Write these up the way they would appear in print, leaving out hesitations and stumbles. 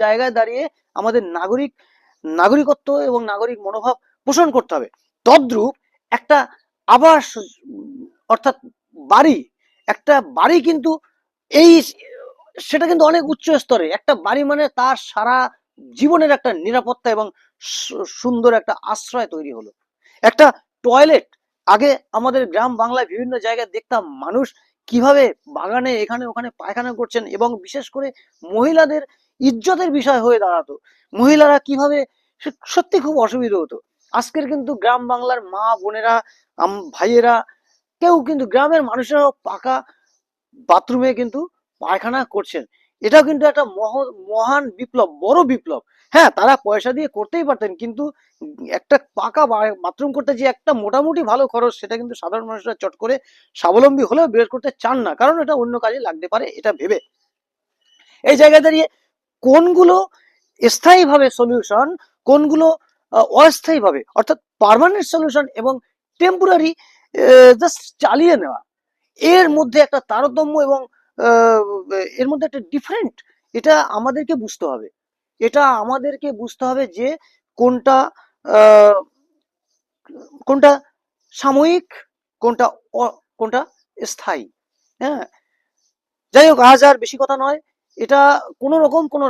জায়গায় দাঁড়িয়ে আমাদের নাগরিকত্ব এবং নাগরিক মনোভাব পোষণ করতে হবে। তদ্রূপ একটা আবাস অর্থাৎ বাড়ি, একটা বাড়ি কিন্তু এই সেটা কিন্তু অনেক উচ্চ স্তরে। একটা বাড়ি মানে তার সারা জীবনের একটা নিরাপত্তা এবং সুন্দর একটা আশ্রয় তৈরি হলো। একটা টয়লেট, আগে আমাদের গ্রাম বাংলায় বিভিন্ন জায়গায় দেখতাম মানুষ কিভাবে বাগানে এখানে ওখানে পায়খানা করছেন, এবং বিশেষ করে মহিলাদের ইজ্জতের বিষয় হয়ে দাঁড়াতো। মহিলারা কিভাবে, সত্যি খুব অসুবিধা হতো। আজকের কিন্তু গ্রাম বাংলার মা বোনেরা, ভাইয়েরা, কেউ কিন্তু গ্রামের মানুষেরাও পাকা বাথরুমে কিন্তু পায়খানা করছেন। এটাও কিন্তু একটা মহান বিপ্লব, বড় বিপ্লব। হ্যাঁ, তারা পয়সা দিয়ে করতেই পারতেন, কিন্তু একটা পাকা বাথরুম করতে যে একটা মোটামুটি ভালো খরচ, সেটা কিন্তু সাধারণ মানুষরা চট করে স্বাবলম্বী হলেও বের করতে চান না, কারণ এটা অন্য কাজে লাগতে পারে এটা ভেবে। এই জায়গায় দাঁড়িয়ে কোনগুলো স্থায়ীভাবে সলিউশন, কোনগুলো অস্থায়ীভাবে অর্থাৎ পার্মানেন্ট সলিউশন এবং টেম্পোরারি জাস্ট চালিয়ে নেওয়া, এর মধ্যে একটা তারতম্য এবং এর মধ্যে একটা ডিফারেন্ট, এটা আমাদেরকে বুঝতে হবে। এটা আমাদেরকে বুঝতে হবে যে কোনটা কোনটা সাময়িক, কোনটা কোনটা স্থায়ী। হ্যাঁ, যাই হোক, আজ আর বেশি কথা নয়। এটা কোন রকম কোন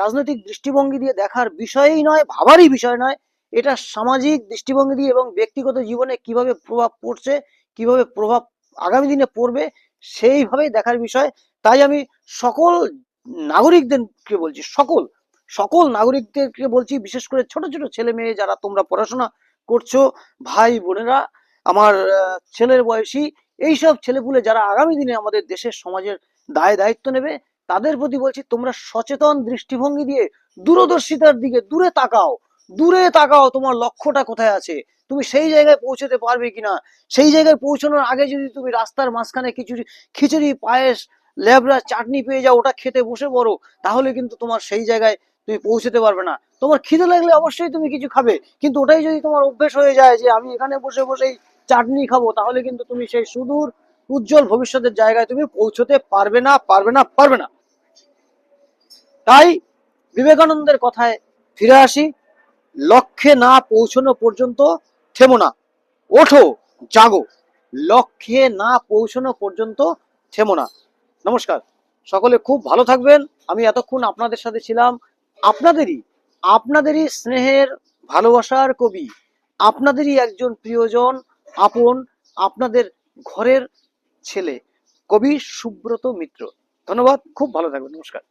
রাজনৈতিক দৃষ্টিভঙ্গি দিয়ে দেখার বিষয়ই নয়, ভাবারই বিষয় নয়। এটা সামাজিক দৃষ্টিভঙ্গি দিয়ে এবং ব্যক্তিগত জীবনে কিভাবে প্রভাব পড়ছে, কিভাবে প্রভাব আগামী দিনে পড়বে, সেইভাবেই দেখার বিষয়। তাই আমি সকল নাগরিকদেরকে বলছি, সকল নাগরিকদেরকে বলছি, বিশেষ করে ছোট ছোট ছেলে মেয়ে যারা তোমরা পড়াশোনা করছো, ভাই বোনেরা, আমার ছেলের বয়সী এইসব ছেলেপুলে যারা আগামী দিনে আমাদের দেশের সমাজের দায়িত্ব নেবে, তাদের প্রতি বলছি, তোমরা সচেতন দৃষ্টিভঙ্গি দিয়ে দূরদর্শিতার দিকে দূরে তাকাও, তোমার লক্ষ্যটা কোথায় আছে, তুমি সেই জায়গায় পৌঁছতে পারবে কিনা। সেই জায়গায় পৌঁছানোর আগে যদি তুমি রাস্তার মাঝখানে কিছু খিচুড়ি, পায়েস, লেবড়া, চাটনি পেয়ে যাও, ওটা খেতে বসে পড়ো, তাহলে কিন্তু তোমার সেই জায়গায় তুমি পৌঁছতে পারবে না। তোমার খিদে লাগলে অবশ্যই তুমি কিছু খাবে, কিন্তু ওটাই যদি তোমার অভ্যেস হয়ে যায় যে আমি এখানে বসে বসেই চাটনি খাবো, তাহলে কিন্তু তুমি সেই সুদূর উজ্জ্বল ভবিষ্যতের জায়গায় তুমি পৌঁছতে পারবে না। তাই বিবেকানন্দের কথায় ফিরে আসি, লক্ষ্যে না পৌঁছানো পর্যন্ত থেমো না, ওঠো, জাগো, লক্ষ্যে না পৌঁছানো পর্যন্ত থেমো না। নমস্কার, সকলে খুব ভালো থাকবেন। আমি এতক্ষণ আপনাদের সাথে ছিলাম আপনাদেরই স্নেহের, ভালোবাসার কবি, আপনাদেরই একজন প্রিয়জন, আপন, আপনাদের ঘরের ছেলে, কবি সুব্রত মিত্র। ধন্যবাদ, খুব ভালো থাকবেন, নমস্কার।